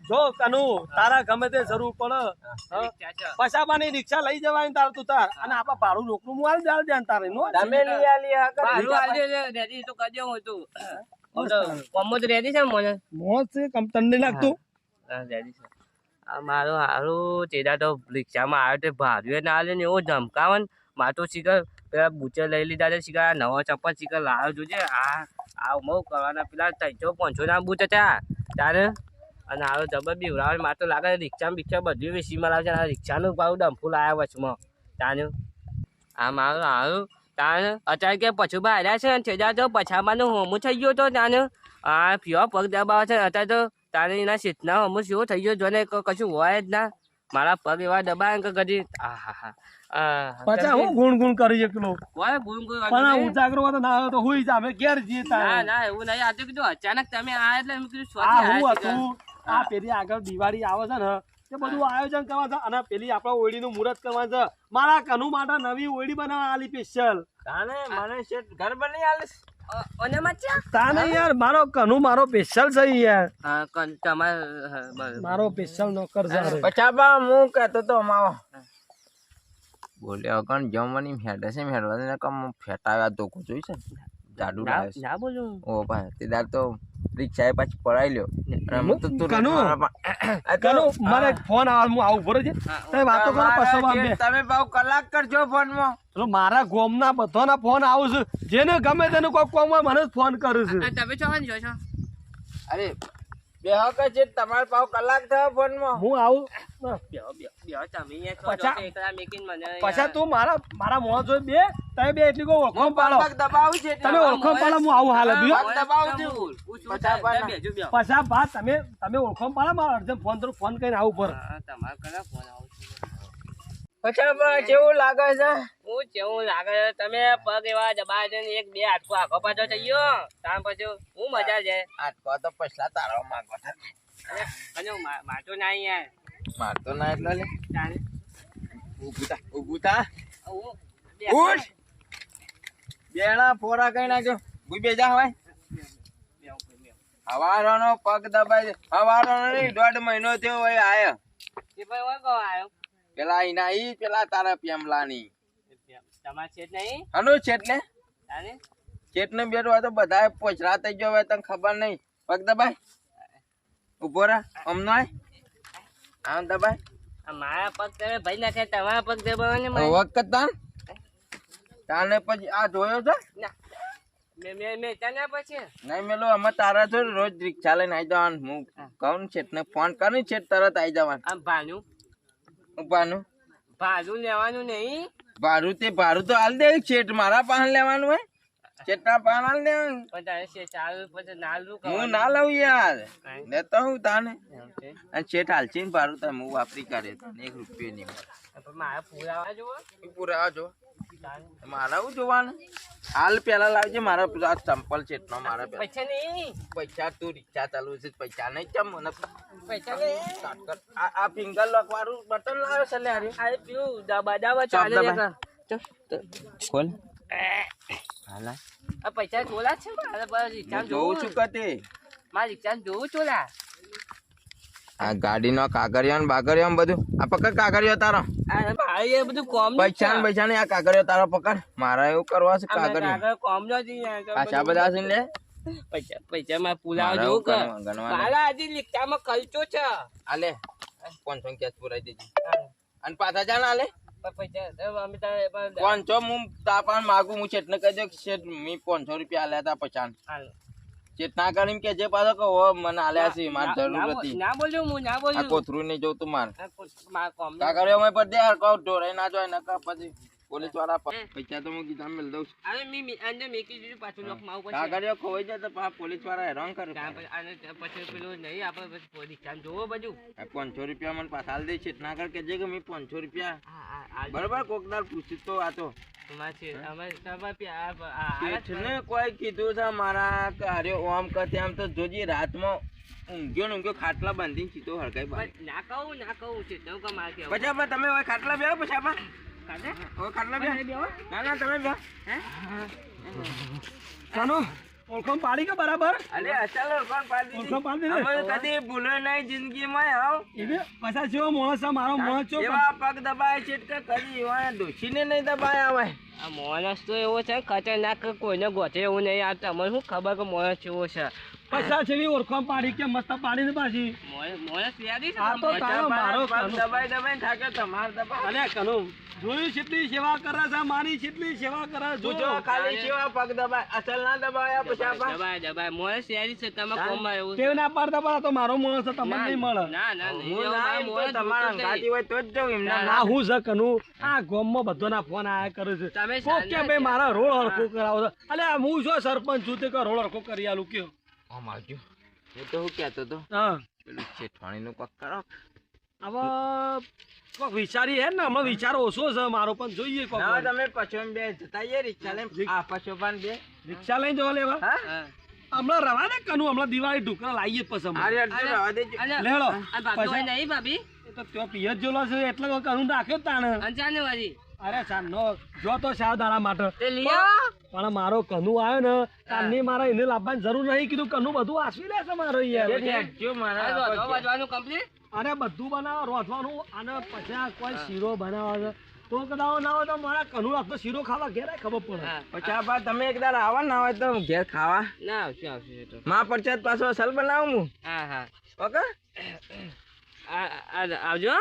જો કનુ તારા ગમે તે જરૂર પડે પછાબાની રિક્ષા લઈ જવાની તાર તું તાર અને આપડા ભાડું રોકડું હું આલ જાલ જાન તારે નો તમે લઈ આલી ભાડું આલજો રેડી તો કરજો હું તું કોમો તો રેડી છે મને મોજ છે કમ તને લાગતું રેડી છે આ મારો હારું તેડા તો રિક્ષામાં આવ્યો તે ભાડું ના આલે ને એવો ધમકાવન માર તો શીખર પેલા બુચે લઈ લીધા છે શીખર નવો ચપ્પલ શીખર લાવ્યો જોજે આ મઉ કરવાના પેલા 300-500 ના બુચ હતા તારે અને હારો જબર બીવરાવે માર તો લાગે રિક્ષામાં બિક્ષા બધું વેચીમાં લાવશે આ રિક્ષાનું ભાવ ડંફું લાવ્યા વચમાં તાનું આ મારું હારું તાને અત્યારે કે પછું બહાર્યા છે તેજા તો પછામાંનું હોમું થઈ ગયો તો તાને આ ફીવા પગ દબાવે છે અત્યારે તો તારે એના શીતના હોમું જેવો થઈ ગયો જોને કશું હોય જ ના મારા પગ એવા દબાય કે કદી પછા હું ગુણ કરી એકલો કોઈ ગુણ પણ ઉજાગરો તો ના આવ્યો તો હુઈ જા અમે ઘેર જઈએ ના ના એવું નહીં આ તો કીધું અચાનક તમે આયા એટલે મેં કીધું આ હું હતું આ પેલી આગળ દિવાળી આવે છે ને તે બધું આયોજન કરવા છે અને પેલી આપણા ઓયડીનું મુહૂર્ત કરવા છે મારા કનુ માટે નવી ઓયડી બનાવવા આલી સ્પેશિયલ તાને મને શેઠ ઘર બની આલે અને મચ્યા તાને યાર મારો કનુ મારો સ્પેશિયલ છે યાર હા તમાર મારો સ્પેશિયલ નોકર છે પછાબા હું કહેતો તો માવો બોલ્યો કણ જમવાની ફેટે છે ફેટવા કમ ફેટાવ્યા તો કો જોઈ છે જાડુ લાવે છે ના બોલું ઓ ભાઈ તે દાર તો રિક્ષાએ પાછી પડાઈ લ્યો કનુ મારે ફોન આવે હું આવું ભરે છે તમે વાતો કરો પછો બાંધે તમે ભાવ કલાક કરજો ફોન માં ચલો મારા ગોમના બધાના ફોન આવું છે જેને ગમે તેનું કોઈ કોમ હોય મને ફોન કરે છે તમે છો જો છો અરે બેહો કે છે તમારે ભાવ કલાક થયો ફોન માં હું આવું પછી તું મારા મોં જોઈ બે તમે બે એટલી કોઈ ઓળખો પાડો દબાવું છે તમે ઓળખો પાડો હું આવું હાલ દબાવું છું પછા બા તમે ઓળખો પાડો મારા અર્જન્ટ ફોન કરીને આવું પર તમારા કરા ફોન આવું પછા કેવું લાગે છે હું કેવું લાગે તમે પગ એવા દબાય છે એક બે હાથકો આખો પાછો થઈ ગયો તાર પછી હું મજા છે આટકો તો પછલા તારો માંગો છે અને મારતો ના યાર મારતો ના એટલે લે તારે ઊભું થા ઉઠ બેણા ફોરા કઈ નાખ્યો ભૂઈ બેજા હોય હવારોનો પગ દબાઈ હવારોનો નહીં 1.5 મહિનો થયો હોય આયો એ ભાઈ ઓય કો આયો પેલા ઈના ઈ પેલા તારા પેમલાની તમાર છે નહીં હનો છેટલે તારે છેટને બેઠો હોય તો બધાય પોચરા થઈ ગયો હોય તને ખબર નહીં પગ દબાય ઉભો રહે અમનો આમ દબાય મારા પગ તમે ભાઈ નાખે તમારા પગ દબાવવાને વખત તાને પછી આ જોયો છે ના મેં તને પછી નહીં મેલો અમે તારા છો રોજ રિક્ષા લઈને આવી જવાનું હું કહું છેટને ફોન કરી છેટ તરત આવી જવાનું આમ ભાનું ઉપાનું ભાડું લેવાનું નહીં ભાડું તો હાલ દે છેટ મારા પાસે લેવાનું હોય છેટના પાસે હાલ દેવાનું પણ તારે છે ચાલુ પછી નાલું હું ના લઉં યાર લેતો હું તાને અને છેટ હાલશે ને ભાડું તો હું વાપરી કાઢે તને 1 રૂપિયો નહીં મારા પુરાવા જુઓ પૂરા જો મારા હું જોવાનું હાલ પેલા લાવજે મારા પેલા ચંપલ છેટનો મારા પૈસા નહીં પૈસા તું રિક્ષા ચાલુ છે પૈસા નહીં ચમ મને પૈસા નહીં આ ફિંગર લોક વાળું બટન લાવે છે લે આ પીવું દબા ચાલે ખોલ હાલા આ પૈસા ચોલા છે મારા પર રિક્ષા જોઉં છું કતે મારા રિક્ષા જોઉં ચોલા આ ગાડીનો કાગળિયો ને બાગળિયો ને બધું આ પકડ કાગળિયો તારો આ ભાઈ એ બધું કોમ પૈસા ને આ કાગળિયો તારો પકડ મારા એવું કરવા છે કાગળિયો કોમ નો પાછા બધા છે લે પૈસા માં પુલાવ જોઉં કે કાલા હજી રિક્ષામાં ખર્ચો છે આલે 500 કેસ પુરાઈ દેજે અને પાછા જા ના આલે પૈસા અમે તારે 500 હું તાપાન માગું હું છેટને કહી દે કે છેટ મી 500 રૂપિયા આલ્યા તા પચાન ચેટ ના કરીને કે જે પાછો કહો મને આલ્યા છે માર જરૂર હતી ના બોલ્યો હું ના બોલ્યો આ કોથરું નહીં જોતું માર કોમ કાગળિયો મેં પર દે યાર કહો ઢોરાઈ ના જોય નકા પછી પોલીસ વાળા પૈસા તો હું કીધા મેલ દઉં છું અરે મી અંદર મેકી દીધું પાછું લોક માવ પછી કાગળિયો ખોવાઈ જાય તો પોલીસ વાળા હેરાન કરે અને પછી પેલું નહીં આપણે પછી પોલીસ જોવો બધું 500 રૂપિયા મને પાછા આલ દે છે ના કર કે જે કે મી 500 રૂપિયા બરાબર કોકદાર પૂછી તો આ તો કોઈ કીધું છે મારા કાર્યો ઓમ કે આમ તો જોજી રાતમાં ઊંઘ્યો ખાટલા બાંધીને ચીતો હળગાઈ ના કહું છે તો કમાલ કે પછી તમે હવે ખાટલા બેહો પછી હવે ખાટલા બેહો ના તમે બેહો ચાલો ઓળખાણ પાડી કે બરાબર અરે અસલ ઓળખાણ પાડી ઓળખાણ પાડી દીધી. દીધી? અમે કદી ભૂલ્યો નહીં જિંદગીમાં હાવ. એને પાછા જેવો માણસ છે મારો માણસ છો એવા પગ દબાય છે કે કદી એવા ડોશીને નહીં દબાયા હોય. આ માણસ તો એવો છે ખતરનાક કે કોઈને ગોતે એવું નહીં. આ તમને શું ખબર કે માણસ કેવો છે? પૈસા છે ઓળખાણ પાડી કે મસ્ત પાડી ને પાછી માણસ વ્યાધી છે. આ તો તારો મારો પગ કનુ. દબાઈ દબાઈ થાકે તમારે દબાય. અલે કનુ જોયું કેટલી સેવા કરે છે મારી કેટલી સેવા કરે છે. જોજો ખાલી સેવા પગ દબાય અસલ ના દબાયા પછી આપા. દબાય દબાય માણસ વ્યાધી છે. તમે કોમમાં એવું તેવ ના પાડતા પાડતા તો મારો માણસ છે, તમને નહીં મળે. ના ના નહીં. હું એવું ના મારા એમ તો માણસ તમારા જોતું જ અંગાથી નહીં. હોય તો જ જાઉં એમના આ હું છે કનુ આ ગામમાં બધાના ફોન આયા કરે છે તમે કોક કે શાના ભાઈ છો? મારા રોડ હરખો કરાવો છે. અલે હું શું સરપંચ છું તે કે રોડ હરખો કરી આલું કયો આમ આવજો. હું તો શું કહેતો હતો હા પેલું શેઠવાણીનું કોક કરો. હવે કોક વિચારી હે ને હમણાં વિચાર ઓછો છે મારો પણ જોઈએ કોક ના તમે પછોન બે જતા આવીએ રિક્ષા લઈને. આ પછોપાન બે. રિક્ષા લઈને જવા લેવા હા હા. હમણાં રવા દે કનુ હમણાં દિવાળી ઢોકળા લાવીએ જ પછી અરે હમણાં. અડધો રવા દેજો. અને લેડો આ ભાભી હોય નહીં ભાભી? એ તો ત્યાં પિયર જેલો છે એટલે તો કનુ નાખ્યો જ તાણે અંજાને વાળી. અરે ચાલ નો જો તો ચાર દાડા માટે તે લઈ આવો. પણ મારો કનુ આવ્યો ને તારની મારે એને લાવવાની જરૂર નહીં કીધું કનુ બધું આસવી લેશે મારો યાર શેઠ હેડજો મારા આ પગ. રોધવા બાજવાનું complete? અરે બધું બનાવો રોધવાનું અને પછી આ કોઈ શીરો બનાવે છે તો કદાચ ના હોય તો મારા કનુ રાખતો શીરો ખાવા ઘેર આય ખબર પડે હા. પછી આપા તમે એક દાડા આવો ના હોય તો ઘેર ખાવા. ના આવશે આવશે એ તો. માં પરચાત પાછો અસલ બનાવું હું. હા હા. ઓકે આવજો.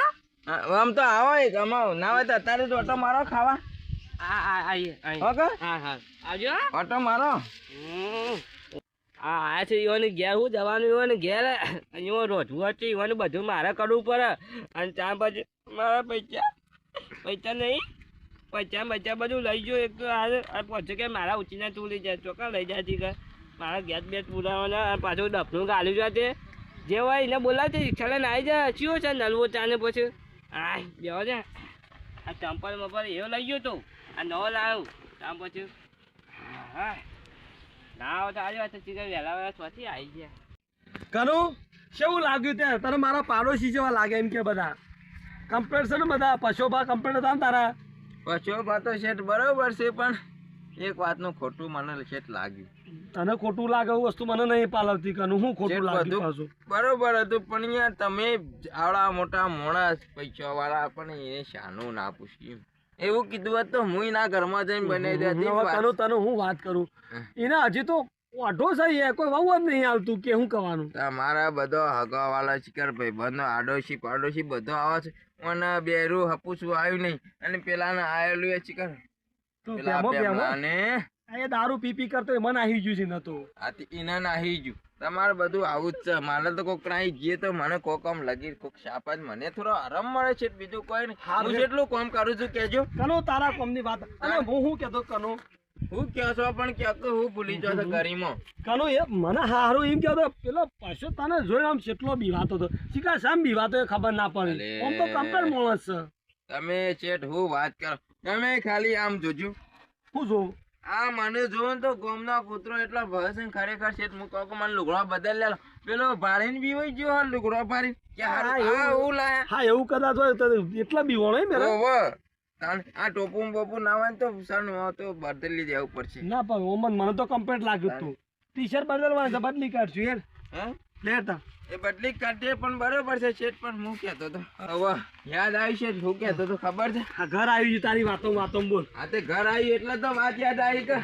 આમ તો આવો એક અમાવ ના હોય તો અત્યારે તો ઓટો મારો ખાવા. આઈએ ઓકે હા હા આવજો. ઓટો મારો. હા આ છે ઈવોને ઘેર હું જવાનું ઈવોને ઘેર અહીંયા રોધવું હતું ઈવોને બધું મારે કરવું પડે અને ત્યાં પછી મારા પૈસા નહીં પૈસા બધું લઈ ગયો. એક તો આ પહોંચે કે મારા ઉચીના તું લઈ જાય ચોક્કસ લઈ જાય છે કે મારા ગેસ બેસ પુરાવાના અને પાછું ડફનું ગાલ્યું જાય તે જે હોય એને બોલાવતી રિક્ષા લઈને આવી જાય ચિયો છે નલવો ચાને પછી આ બેહો છે આ ચંપલ મપલ એવો લઈ ગયો તો આ નવો લાવ્યો ત્યાં પછી હા ના આવે તો આજે વાત ચીકર વહેલા વહેલા સ્વાથી આવી ગયા. કનુ કેવું લાગ્યું ત્યાં તને મારા પાડોશી જેવા લાગે એમ કે બધા કમ્પ્લેટ છે ને બધા પશોભા કમ્પ્લેટ હતા ને તારા પછો તો શેઠ બરોબર છે પણ એક વાતનું ખોટું મને શેઠ લાગ્યું. તને ખોટું લાગે એવું વસ્તુ મને નહીં પાલવતી કનુ હું ખોટું શેઠ લાગ્યું બધું પાછું બરોબર હતું પણ યાર તમે આવડા મોટા માણસ પૈસા વાળા પણ એને શાનું ના પૂછ્યું. એવું કીધું હોત તો હું ના ઘરમાં જઈને બનાવી દેતી. હવે કનુ તને હું વાત કરું એને હજી તો વાઢો છે કોઈ વહુ જ નહીં આવતું કે હું કહેવાનું તમારા બધો હગવા વાળા શિકાર ભાઈ બંધો આડોશી પાડોશી બધો આવે છે અને બેરું હપુસું આવ્યું નહીં અને પેલાને આયેલું એ શિકાર તો પેલા પ્રેમો પ્રેમો પેલાને એ દારૂ પી પી કરતો મને આવી ગયું છે નતો આથી એને નાહી ગયું. તમારે બધું આવું જ છે. મારે તો કોક નાહી જઈએ તો મને કોક આમ લગી કોક શાપ જ મને થોડો આરામ મળે છે બીજું કોઈ નહીં. હું જેટલું કામ કરું છું કેજો. કનુ તારા કોમની વાત અને હું કેતો કનુ હું કહો છો પણ ક્યાંક તો હું ભૂલી જાઉં છું ગરીમાં. કનુ એ મને હારું એમ કહેતો પેલો પાછો તને જોઈને આમ કેટલો બીવાતો હતો શીખા સામ બીવાતો એ ખબર ના પડી આમ તો કમ્પ્લેટ માણસ છે તમે શેઠ હું વાત કરો તમે ખાલી આમ જોજો. હું જોઉં આ મને જોવો ને તો ગોમનો કૂતરો એટલો ભસ ને ખરેખર શેઠ હું કહું કે મને લુગડો બદલ લે પેલો ભાડીને બી હોય ગયો લુગડો ભાડી કે હું લાયા. હા એવું કદાચ હોય તો એટલા બીવાણો એમ મેરા ઓહો આ ટોપું બોપું ના હોય ને તો સાનું તો બદલી દેવું પડશે. ના પણ ઓમન મને તો કમ્પ્લેટ લાગ્યું તું ટી શર્ટ બદલવા છે બદલી કાઢશું યાર હે લેતા એ બદલી કાઢીએ પણ બરોબર છે શેઠ પણ હું કહેતો હતો હવે યાદ આવી છે હું કહેતો હતો ખબર છે. આ ઘર આવી ગયું તારી વાતો બોલ આ તે ઘર આવ્યું એટલે તો વાત યાદ આવી કે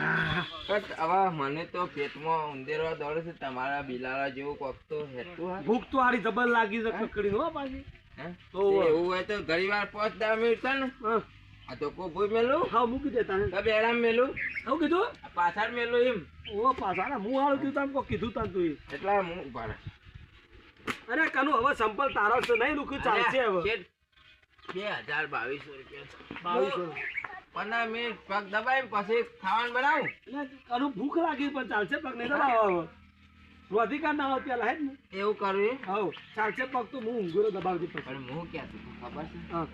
હવે મને તો પેટમાં ઉંદેરવા દોડે છે તમારા બિલાડા જેવું કોક તો હેઠું હા. ભૂખ તો હારી જબર લાગી છે કકડી નો પાછી હે? તો એવું હોય તો ઘણી વાર 5-10 મિનિટ છે ને હા આ તો કોભું મેલું હા મૂકી દેતા હે તો બેડામ મેલું શું કીધું આ પાછળ મેલું એમ ઓ પાછા હું હારું કીધું તને કોઈ કીધું તને તું એટલા હું ઉભા રહે. અરે કનુ હવે સંપલ તારો છે નહીં રૂક્યું ચાલશે હવે શેઠ, 2022 રૂપિયા 2200 15 મિનિટ પગ દબાઈ પછી ખાવાનું બનાવું. એટલે કનુ ભૂખ લાગી પણ ચાલશે પગ નહીં દબાવો હવે રોધિકા ના હોય પેલા હે જ ને એવું કરવું હવ ચાલશે પગ તો હું ઊંઘરો દબાવતી પછી પણ હું ક્યાં છું ખબર છે હા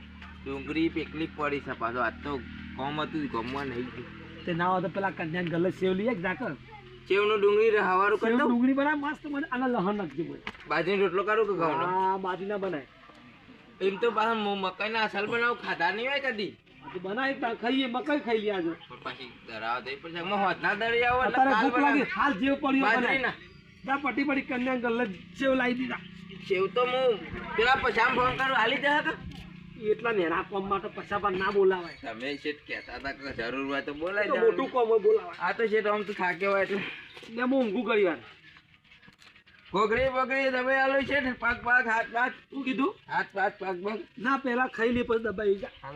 ડુંગળી પેકલી પડી છે પાછો આજ તો કોમ હતું ગમવા નહીં ગયું. તે ના હોય તો પેલા કન્યાને ગલે સેવ લઈએ જાકર ચેવનું ડુંગળી હવારું કરી સેવ દઉં. ડુંગળી બનાય મસ્ત મને આના લહણ નાખજે બોલ બાજરીનો રોટલો કરું કે ઘઉંનો? હા બાજી ના બનાય એમ તો પાછા મકાઈના અસલ બનાવું ખાધા નહીં હોય કદી. તો બનાવી તા ખાઈએ મકઈ ખાઈ લે આજે પણ પછી દરાવ દઈ પછી એમાં હોતના દરી આવો એટલે અત્યારે કાલ ભૂખ લાગી બનાવી. હાલ જેવ પડ્યો બાજરીના. ત્યાં પટી પટી કન્યા ગલ્લે જેવ લાવી દીધા સેવ તો હું પેલા પછામ ફોન કરું હાલી જશે તો એટલા નેના કોમ માટે પૈસા પણ ના બોલાવાય તમે શેઠ કહેતા હતા કે જરૂર હોય તો બોલાય તો મોટું કોમ હોય બોલાવાય આ તો શેઠ આમ તો થાક્યો હોય એટલે ને હું ઊંઘું કરી વાર ઘોઘરી બગડી તમે આલો શેઠ પાક પાક હાથ પાક શું કીધું હાથ પાક પાક બગ ના પેલા ખાઈ લે પછી દબાઈ જા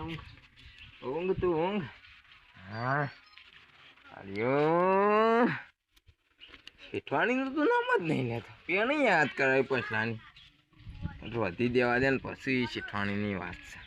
ઊંઘ તું ઊંઘ હા અલ્યો શેઠવાણીનું તો નામ જ નહીં લેતો પેણી યાદ કરાય પછલાની વધી દેવા દે ને પછી શેઠવાણીની વાત છે